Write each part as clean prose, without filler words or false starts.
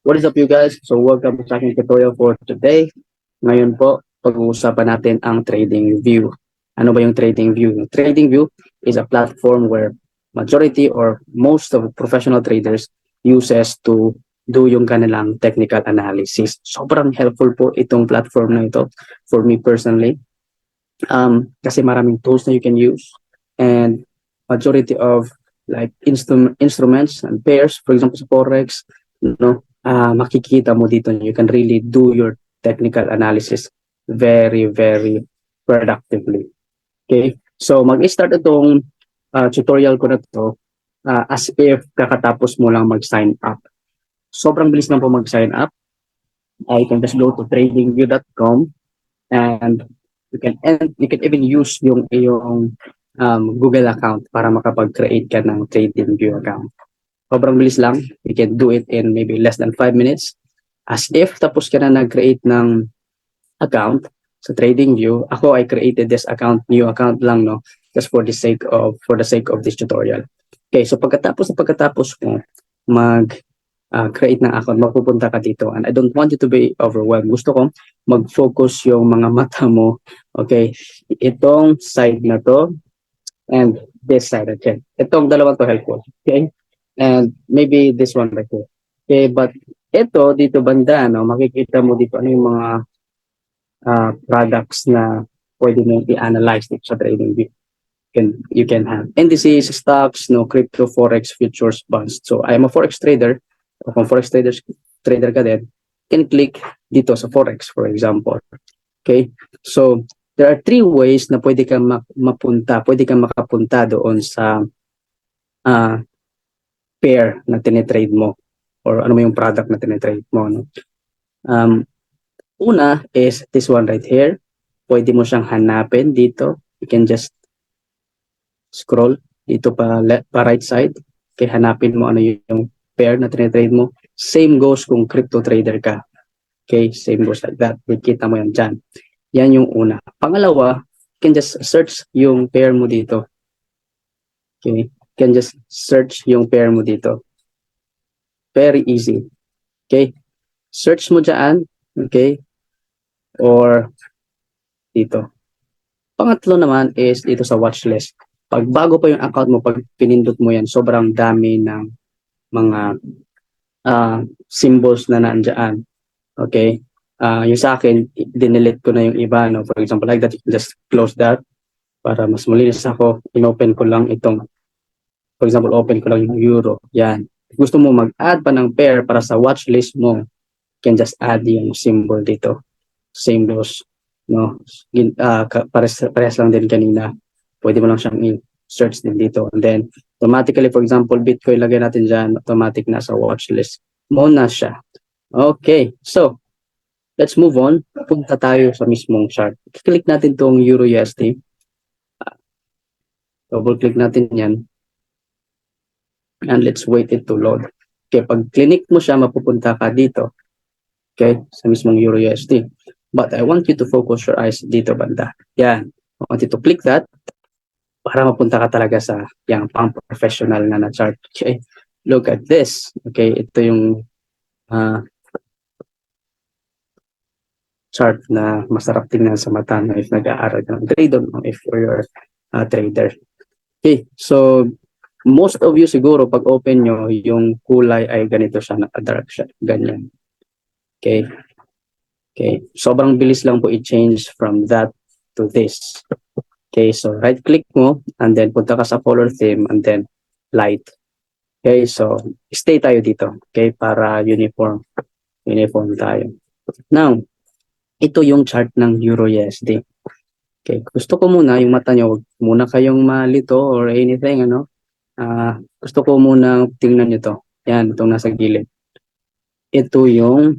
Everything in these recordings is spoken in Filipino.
What is up you guys? So welcome sa aking tutorial for today. Ngayon po, pag-uusapan natin ang TradingView. Ano ba yung TradingView? Yung TradingView is a platform where majority or most of professional traders uses to do yung kanilang technical analysis. Sobrang helpful po itong platform na ito for me personally. Kasi maraming tools na you can use and majority of like instruments and pairs, for example sa Forex, no, makikita mo dito, you can really do your technical analysis very, very productively. Okay? So, mag-start itong tutorial ko na to as if kakatapos mo lang mag-sign up. Sobrang bilis lang po mag-sign up. You can just go to tradingview.com and you can even use yung Google account para makapag-create ka ng TradingView account. Sobrang bilis lang. You can do it in maybe less than 5 minutes. As if tapos ka na nag-create ng account sa TradingView, ako I created this account, new account lang, no, just for the sake of this tutorial. Okay, so pagkatapos mo create ng account, mapupunta ka dito, and I don't want you to be overwhelmed. Gusto ko mag-focus yung mga mata mo, okay, itong side na to and this side, okay, itong dalawang to helpful, okay, and maybe this one right here. Okay, but ito dito banda, no, makikita mo dito ano yung mga products na pwede mo i-analyze dito sa TradingView. You can have indices, stocks, no, crypto, forex, futures, bonds. So I am a forex trader. Kung forex trader ka din, can click dito sa forex, for example. Okay? So there are 3 ways na pwede kang makapunta doon sa pair na tinitrade mo or ano mo yung product na tinitrade mo, no? Una is this one right here. Pwede mo siyang hanapin dito. You can just scroll dito pa right side. Okay, hanapin mo ano yung pair na tinitrade mo. Same goes kung crypto trader ka. Okay, same goes like that. Kita mo yan dyan. Yan yung una. Pangalawa, you can just search yung pair mo dito. Okay, you can just search yung pair mo dito. Very easy. Okay, search mo dyan. Okay, or dito. Pangatlo naman is dito sa watchlist. Pag bago pa yung account mo, pag pinindot mo yan, sobrang dami ng mga symbols na nandiyan. Okay? Yung sa akin, dinelete ko na yung iba. No? For example, like that, just close that para mas malinis ako. Inopen ko lang itong, for example, open ko lang yung euro. Yan. Gusto mo mag-add pa ng pair para sa watchlist mo, you can just add yung symbol dito. Same goes. No? Parehas lang din kanina. Pwede mo lang siyang i-search din dito. And then, automatically, for example, Bitcoin, lagay natin dyan, automatic na sa watchlist mo na siya. Okay, so, let's move on. Punta tayo sa mismong chart. Click natin tong Euro USD. Double-click natin yan. And let's wait it to load. Okay, pag click mo siya, mapupunta ka dito. Okay, sa mismong Euro USD. But I want you to focus your eyes dito banda. Yan. I want you to click that para mapunta ka talaga sa yung pang-professional na chart. Okay, look at this. Okay, ito yung chart na masarap tingnan sa mata na if nag-aaral ka ng trade or if you're a trader. Okay, so most of you siguro pag open nyo, yung kulay ay ganito siya, naka-dark siya, ganyan. Okay, okay, sobrang bilis lang po i-change from that to this. Okay, so right click mo and then punta ka sa color theme and then light. Okay, so stay tayo dito, okay, para uniform tayo. Now, ito yung chart ng Euro USD. Okay, gusto ko muna yung mata nyo, wag muna kayong malito or anything, ano. Gusto ko muna tingnan nyo to. Yan, itong nasa gilid. Ito yung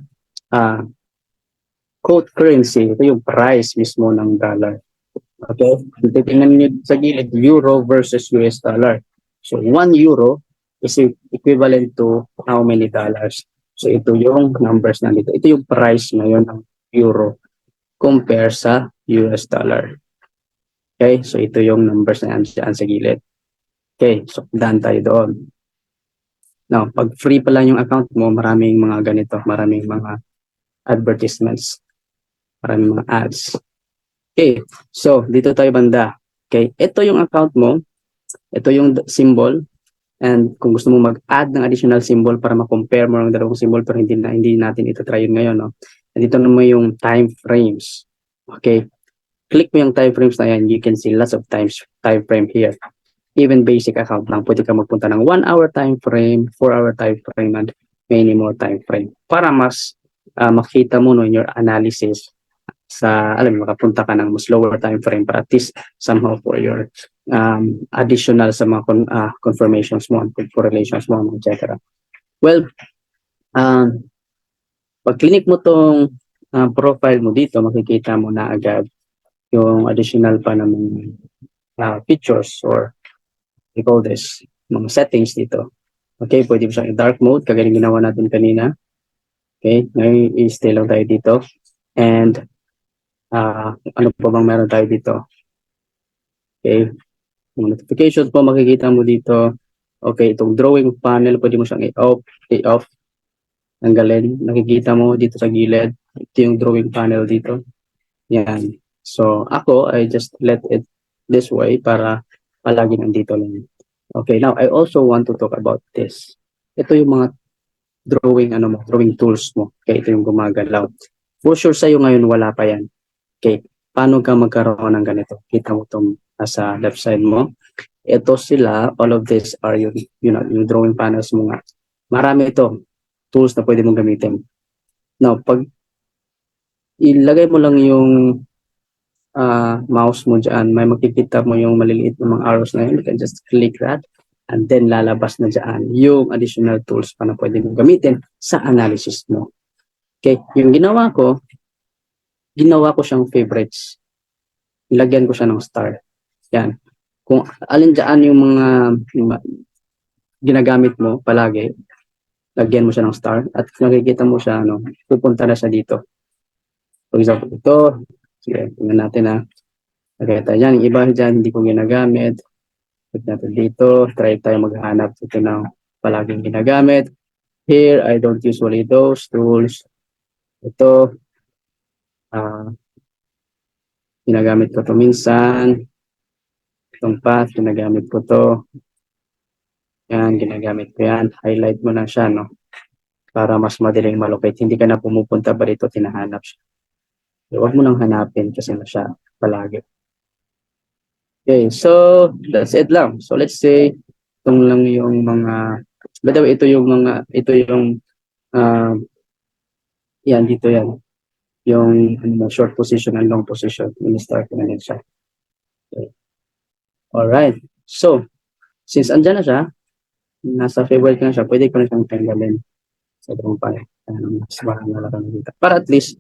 quote currency. Ito yung price mismo ng dollar. Okay, tingnan nyo sa gilid, euro versus US dollar. So 1 euro is equivalent to how many dollars? So ito yung numbers na dito. Ito yung price ngayon ng euro compare sa US dollar. Okay, so ito yung numbers na yan sa gilid. Okay, so daan tayo doon. Now, pag free pa lang yung account mo, maraming mga ganito, maraming mga advertisements, maraming mga ads. Okay, so dito tayo banda. Okay, ito yung account mo, ito yung symbol, and kung gusto mo mag-add ng additional symbol para ma-compare mo ng dalawang symbol pero hindi natin ito try yun ngayon, no? And dito naman yung time frames. Okay, click mo yung time frames na yan, you can see lots of time frame here. Even basic account lang, pwede ka magpunta ng 1 hour time frame, 4 hour time frame, and many more time frame. Para mas makita mo no, in your analysis sa, alam mo, makapunta ka ng mas lower time frame para at least somehow for your additional sa mga confirmations mo, correlations mo, etc. Well, pag click mo tong profile mo dito, makikita mo na agad yung additional pa ng features or we call this, mga settings dito. Okay, pwede mo siyang dark mode, kagaya ginawa natin kanina. Okay, ngayon i-stay lang tayo dito. And ano pa bang meron tayo dito? Okay, yung notifications po makikita mo dito. Okay, itong drawing panel, pwede mo siyang i-off. Tanggalin. Nakikita mo dito sa gilid. Ito yung drawing panel dito. Yan. So, ako, I just let it this way para palagi nandito lang. Okay, now I also want to talk about this. Ito yung mga drawing tools mo. Okay, ito yung gumagalaw. For sure sa'yo ngayon wala pa yan. Okay, paano ka magkaroon ng ganito? Kita mo itong nasa left side mo. Ito sila, all of these are yung drawing panels mo nga. Marami ito, tools na pwede mong gamitin. Now, pag ilagay mo lang yung mouse mo dyan, may makikita mo yung maliliit na mga arrows na yun. You can just click that and then lalabas na dyan yung additional tools pa na pwede mong gamitin sa analysis mo. Okay, yung ginawa ko siyang favorites. Ilagyan ko siya ng star. Yan. Kung alin dyan yung mga ginagamit mo palagi, lagyan mo siya ng star at nakikita mo siya, pupunta na siya dito. For example, ito, sige, tingnan natin nakita yan, yung iba dyan, hindi ko ginagamit. Put natin dito, try tayo maghanap ito ng palaging ginagamit. Here, I don't usually those tools. Ito, ginagamit ko to minsan. Itong path, ginagamit ko to. Yan, ginagamit ko yan. Highlight mo na siya, para mas madaling malocate. Hindi ka na pumupunta ba dito, tinahanap siya. Huwag mo nang hanapin kasi na siya palagi. Okay, so that's it lang. So let's say itong lang yung mga, by the way, ito yung yan, dito yan. Yung short position and long position. Start na yan siya. Okay. Alright. So, since andyan na siya, nasa favorite na siya, pwede ko na siyang tanggalin sa drone panel. Mas marami na lang dito. Para at least,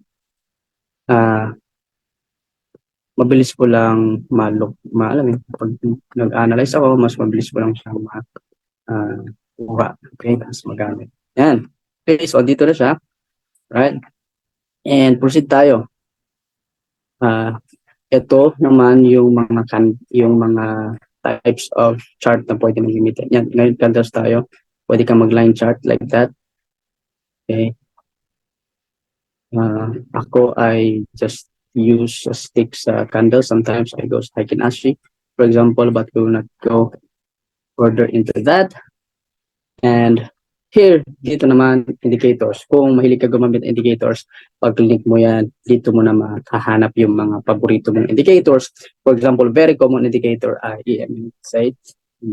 mabilis ko lang alam pag nag-analyze ako, mas mabilis ko lang siyang kuha. Okay, mas magamit. Yan. Okay, so dito na siya. Right? And proceed tayo. Ito naman yung mga types of chart na pwede mong gamitin. Yan, ngayon candles tayo. Pwede kang mag-line chart like that. Okay. Ako, I just use sticks candles. Sometimes I go Heikin-Ashi, for example, but we will not go further into that. And here, dito naman, indicators. Kung mahilig ka gumamit indicators, pag link mo yan, dito mo na makahanap yung mga paborito mong indicators. For example, very common indicator ay EMA. Say,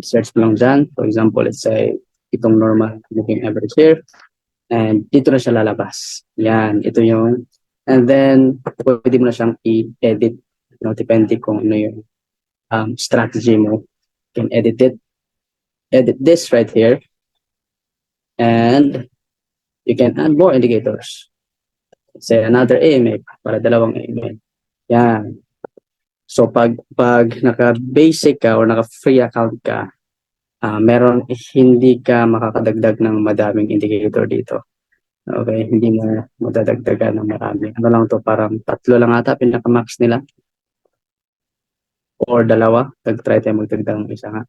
search mo lang dyan. For example, let's say, itong normal moving average here. And dito na siya lalabas. Yan, ito yung, and then, pwede mo na siyang i-edit. Depende kung ano yung strategy mo. You can edit this right here. And you can add more indicators. Say another AMA para dalawang AMA. Yan. So pag naka-basic ka or naka-free account ka, hindi ka makakadagdag ng madaming indicator dito. Okay, hindi mo madadagdagan ng marami. Ano lang to, parang 3 lang ata pinaka-max nila. Or 2. Try tayo magdagdag ng isa nga.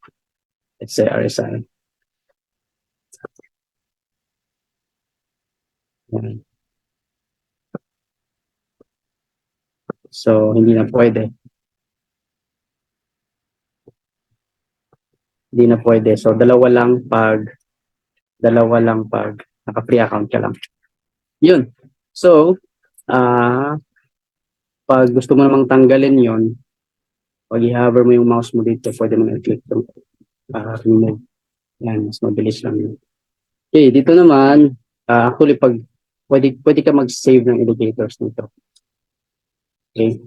Let's say RSI. Yan. So, hindi na pwede. Hindi na pwede. So, dalawa lang pag naka-free account ka lang. Yun. So, pag gusto mo namang tanggalin yon, pag i-hover mo yung mouse mo dito, pwede mo i-click to remove. Yan, mas mabilis lang yun. Okay, dito naman, actually, pwede ka mag-save ng indicators nito. Okay.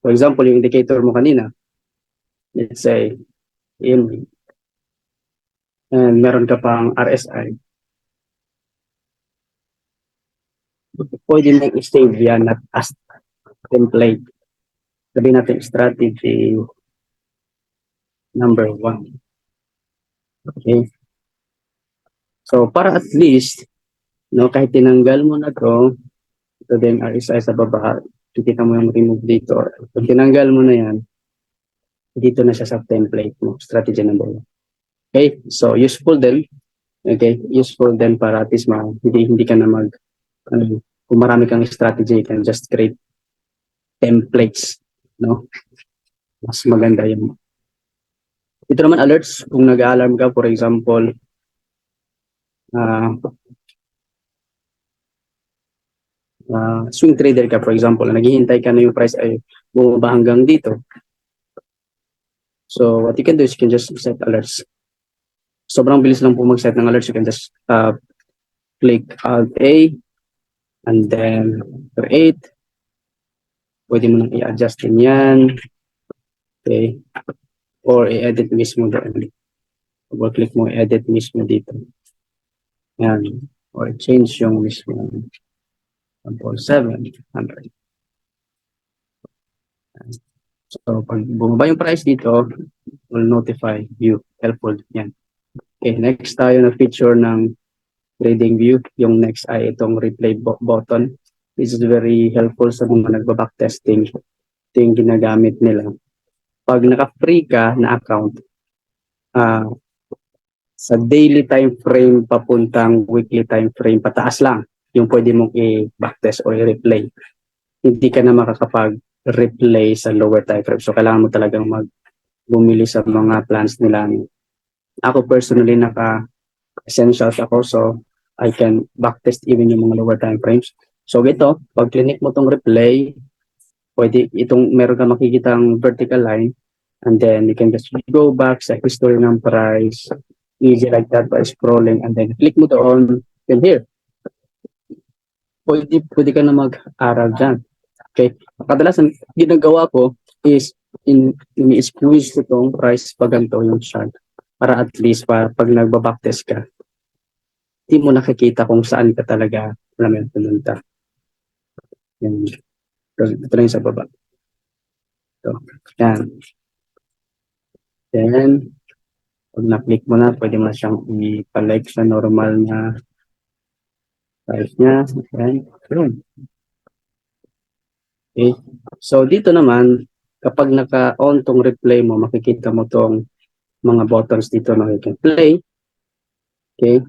For example, yung indicator mo kanina, let's say, in, and meron ka pang RSI, pwede na i-save yan at as template. Sabihin natin strategy number 1. Okay. So, para at least, no, kahit tinanggal mo na to, ito din RSI sa baba, kita mo yung remove dito. Pag tinanggal mo na yan, dito na siya sa template mo, strategy number 1. Okay, so useful din. Okay, useful din para at least hindi ka na kung marami kang strategy, you can just create templates, no? Mas maganda yun. Ito naman alerts, kung nag-alarm ka, for example, swing trader ka, for example, naghihintay ka na yung price ay bumaba hanggang dito. So, what you can do is you can just set alerts. Sobrang bilis lang po mag-set ng alerts. You can just click Alt-A and then create. Pwede mo nang i-adjust din yan. Okay. Or i-edit mismo doon. Double-click mo, edit mismo dito. Yan. Or change yung mismo. 1.700. So, pag bumaba yung price dito, will notify you. Helpful. Yan. Okay, next tayo na feature ng trading view. Yung next ay itong replay button. This is very helpful sa mga nagba-backtesting. Ito yung ginagamit nila. Pag naka-free ka na account, sa daily time frame papuntang weekly time frame, pataas lang yung pwede mong i-backtest o i-replay. Hindi ka na makakapag-replay sa lower time frame. So, kailangan mo talagang bumili sa mga plans nila. Ako personally, naka-essentials ako. So, I can backtest even yung mga lower time frames. So, ito, pag clinic mo tong replay, pwede meron ka makikitang vertical line, and then you can just go back sa history ng price, easy like that by scrolling, and then click mo doon, then here, pwede ka na mag-aral dyan. Okay? Kadalasan, ginagawa ko is ini-squeeze itong price pag ganito yung chart para at least pag nagbabacktest ka, hindi mo nakikita kung saan ka talaga namin pumunta. Yan. Ito lang sa baba. So, yan. Then, pag na-click mo na, pwede mo na siyang i-like sa normal na price niya. Yan. Okay. So, dito naman, kapag naka-on tong replay mo, makikita mo tong mga buttons dito na you can play. Okay.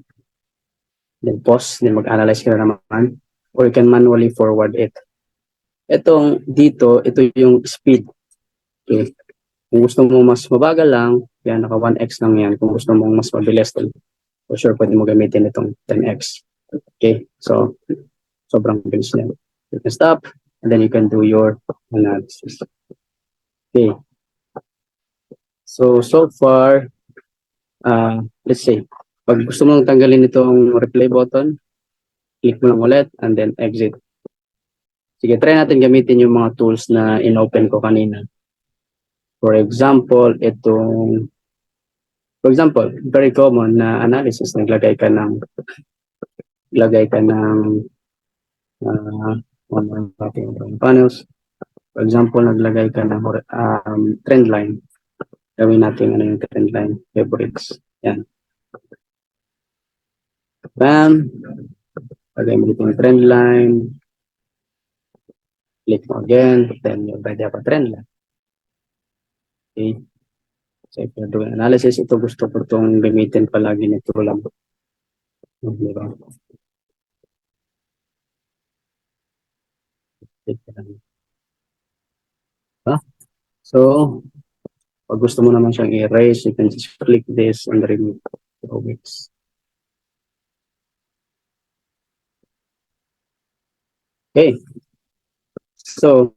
Then pause, then mag-analyze ka na naman. Or you can manually forward it. Ito yung speed. Okay. Kung gusto mo mas mabagal lang, yan, naka 1x lang yan. Kung gusto mo mas mabilis, for sure, pwede mo gamitin itong 10x. Okay. So, sobrang bilis niya. You can stop, and then you can do your analysis. Okay. So far, let's say, pag gusto mong tanggalin itong replay button, click mo lang ulit, and then exit. Sige, try natin gamitin yung mga tools na in-open ko kanina. For example, very common na analysis, naglagay ka ng panels. For example, naglagay ka ng trend line. Gawin natin yung trend line, favorites. Yan. Bam! Lagay mo dito yung trend line. Click mo again, then you already have a trend line. Okay. So if you're doing analysis, ito gusto ko itong gamitin palagi nito lang. Diba? Huh? So, pag gusto mo naman siyang erase, you can just click this and remove drawings. Okay. So,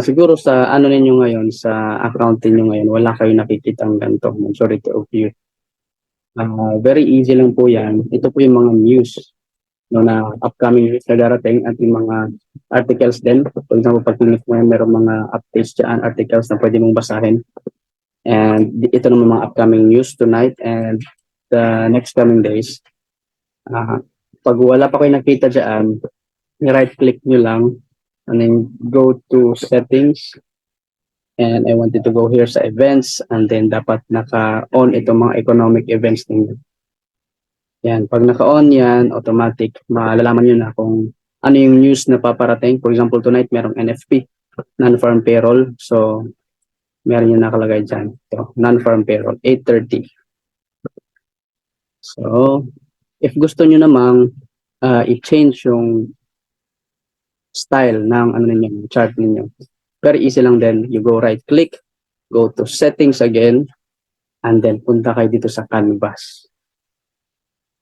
siguro sa ano ninyo ngayon, sa account ninyo ngayon, wala kayong nakikitang ganito, majority of you. Very easy lang po yan. Ito po yung mga news no, na upcoming news na darating at yung mga articles din. For example, pag click mo yan, merong mga updates dyan, articles na pwede mong basahin. And ito naman mga upcoming news tonight and the next coming days. Pag wala pa kayo nakita dyan, right click nyo lang and then go to settings and I wanted to go here sa events and then dapat naka-on itong mga economic events ninyo. Yan, pag naka-on yan, automatic, malalaman nyo na kung ano yung news na paparating. For example, tonight merong NFP, non-farm payroll. So, meron yung nakalagay dyan. So, non-farm payroll, 8:30. So, if gusto nyo namang i-change yung style ng ano ninyo, chart ninyo, very easy lang din. You go right click, go to settings again, and then punta kayo dito sa canvas.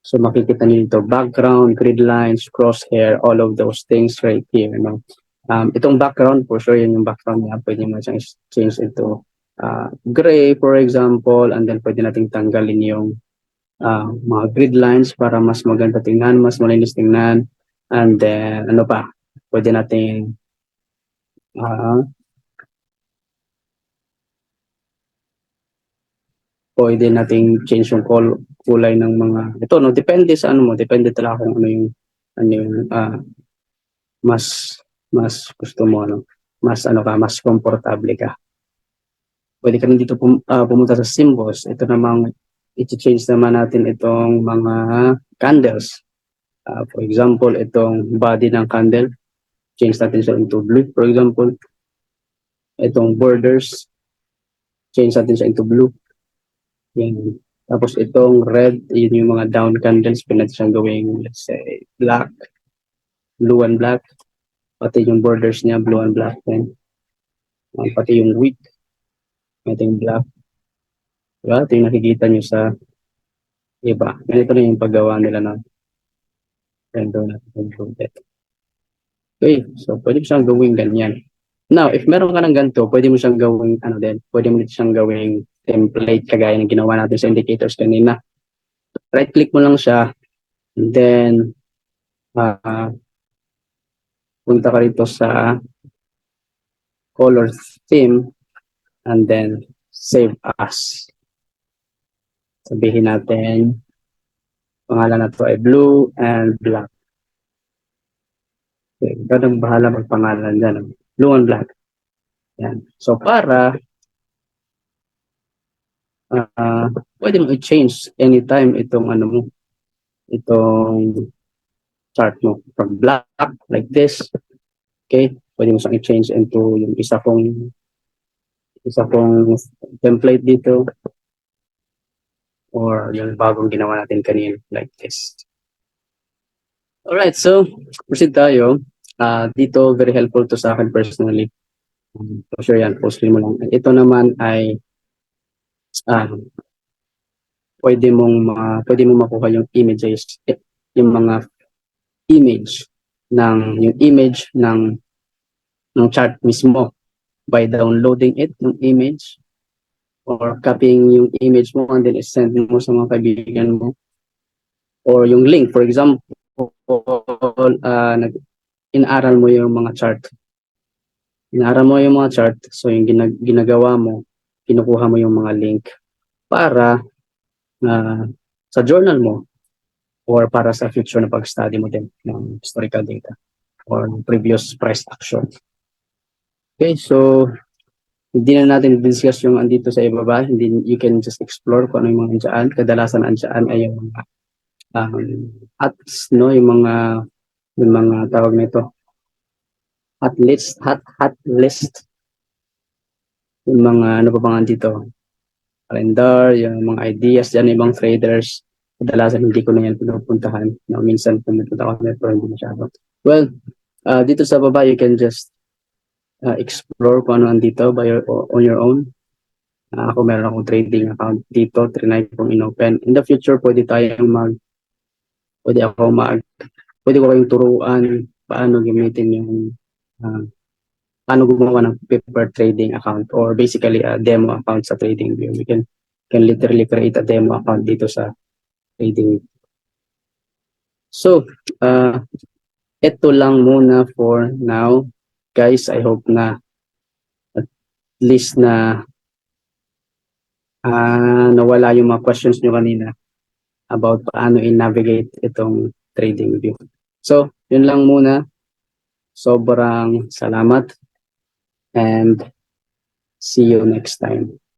So makikita niyo dito background, grid lines, crosshair, all of those things right here. No? Itong background, for sure yun yung background niya. Pwede mo siyang change into gray, for example, and then pwede nating tanggalin yung mga grid lines para mas maganda tingnan, mas malinis tingnan. And then, ano pa, pwede nating pwede nating change yung kulay ng mga ito no, depende sa ano mo, depende talaga kung ano yung mas gusto mo ano, mas ano ka, mas komportable ka. Pwede ka rin dito pumunta sa symbols. Ito namang i-change naman natin itong mga candles. For example, itong body ng candle, change natin siya into blue, for example. Itong borders, change natin siya into blue. Yan. Tapos itong red, yun yung mga down candles, pwede siyang gawing, let's say, black, blue and black. Pati yung borders niya, blue and black din. Pati yung wick, ito yung black. Diba? Ito yung nakikita nyo sa iba. Ganito na yung paggawa nila ng render natin. Okay, so pwede mo siyang gawing ganyan. Now, if meron ka ng ganito, pwede mo siyang gawing, ano din, pwede mo siyang gawing template kagaya ng ginawa natin sa indicators kanina. Right-click mo lang siya, and then, punta ka rito sa color theme, and then, save as. Sabihin natin, pangalan na to ay blue and black. Okay, ganun bahala magpangalan dyan. Blue and black. Yan. So, para pwede mo i-change anytime itong ano mo, itong chart mo from black like this. Okay, pwede mo siyang i-change into yung isa kong template dito or yung bagong ginawa natin kanina like this. Alright, so proceed tayo. Dito very helpful to sa akin personally. So sure yan, post mo lang. Ito naman ay pwede mong makuha yung images, yung mga image ng chart mismo by downloading it, yung image, or copying yung image mo and then send mo sa mga kaibigan mo, or yung link, for example, inaral mo yung mga chart. So yung ginagawa mo, kinukuha mo yung mga link para sa journal mo or para sa future na pag-study mo din ng historical data or previous price action. Okay, so hindi na natin discuss yung andito sa ibaba. Hindi, you can just explore kung ano yung mga andyan. Kadalasan andyan ay yung mga hats, no? Yung mga tawag nito. Hot list. Yung mga, ano pa bang andito? Calendar, yung mga ideas dyan, ibang traders. Kadalasan hindi ko na yan pinupuntahan. No, minsan pumunta ako na pero hindi masyado. Well, Dito sa baba, you can just explore kung ano andito on your own. Ako meron akong trading account dito, trinay kong inopen. In the future, pwede pwede ko kayong turuan paano gamitin yung, uh, paano gumawa ng paper trading account or basically a demo account sa TradingView. You can literally create a demo account dito sa TradingView. So, ito lang muna for now. Guys, I hope na at least na nawala yung mga questions nyo kanina about paano i-navigate itong TradingView. So, yun lang muna. Sobrang salamat and see you next time.